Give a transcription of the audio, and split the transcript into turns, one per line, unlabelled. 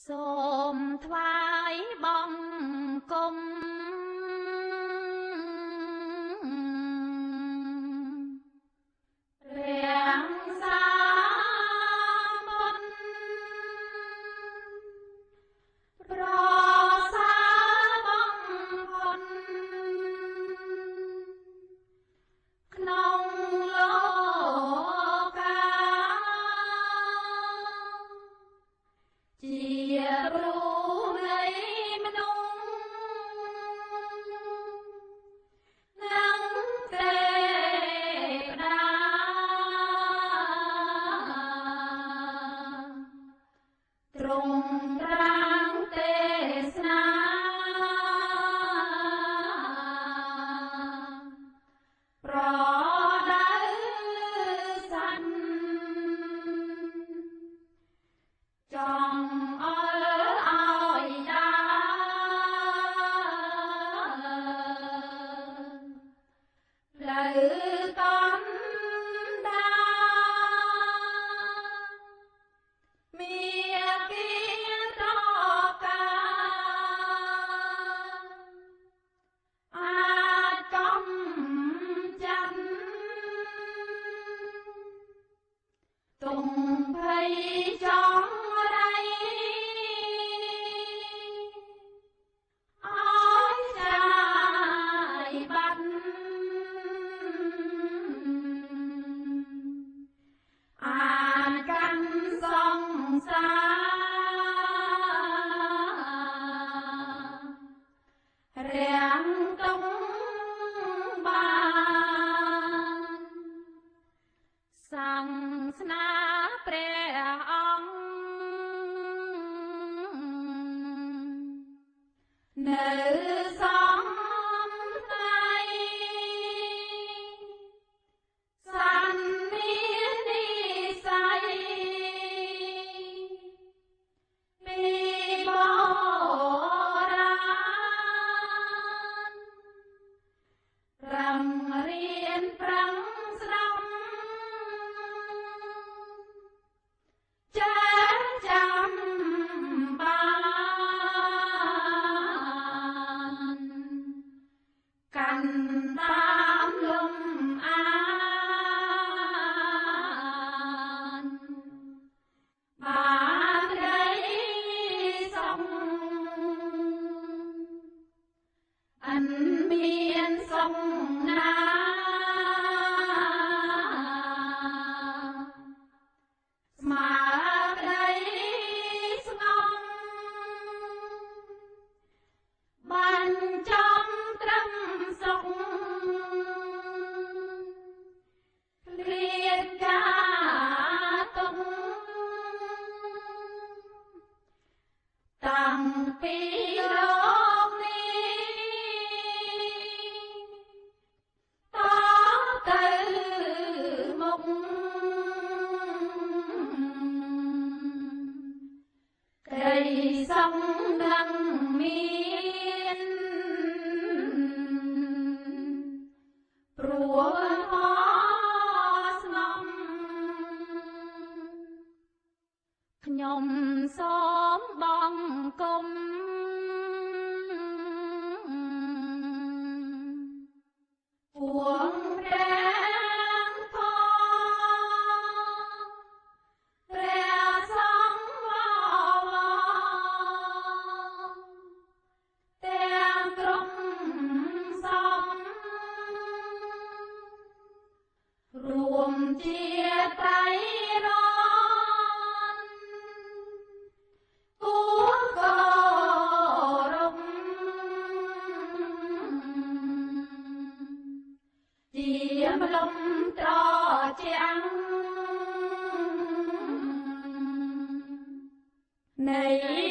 សូមថ្វាយបង្គំរាំងសាបុណ្យប្រសើរបំផុតក្នុងលោកកាជាព្រោះនៃមនុស្សនឹងទេវតាទ្រង់ត្រាំងទេសនាប្រដៅសន្នចង់អើឲ្យដាផ្លូវកណ្ដាមាគ៌ាតកាអាចកំចាត់ទុំភ័យចង់រៃឲ្យចាយបាត់អានកាន់សង្សាររាំងទុំបានសាសនាព្រះអង្គនៅសំថ្ងៃសន្មាននិស័យពីបុរាណរំរៀនប្រឹងស្ដាប់ចាចាំបានកាន់តាមលំអានបានក្ដីសុខអិនមានសុខណាស្មើក្ដីស្ងប់បញ្ចំត្រឹមសុខឃ្លាតការទុកតាំងពីលោកនេះតទៅមុខក្ដីសុខនឹងមានព្រោះធម៌ស្ងប់ខ្ញុំសូមបង្គំពួងព្រះធម៌ព្រះសង្ឃវរទាំងក្រុមសំរួមជាត្រៃរណគួរគោរពជាម្លំត្រជាំងនៃ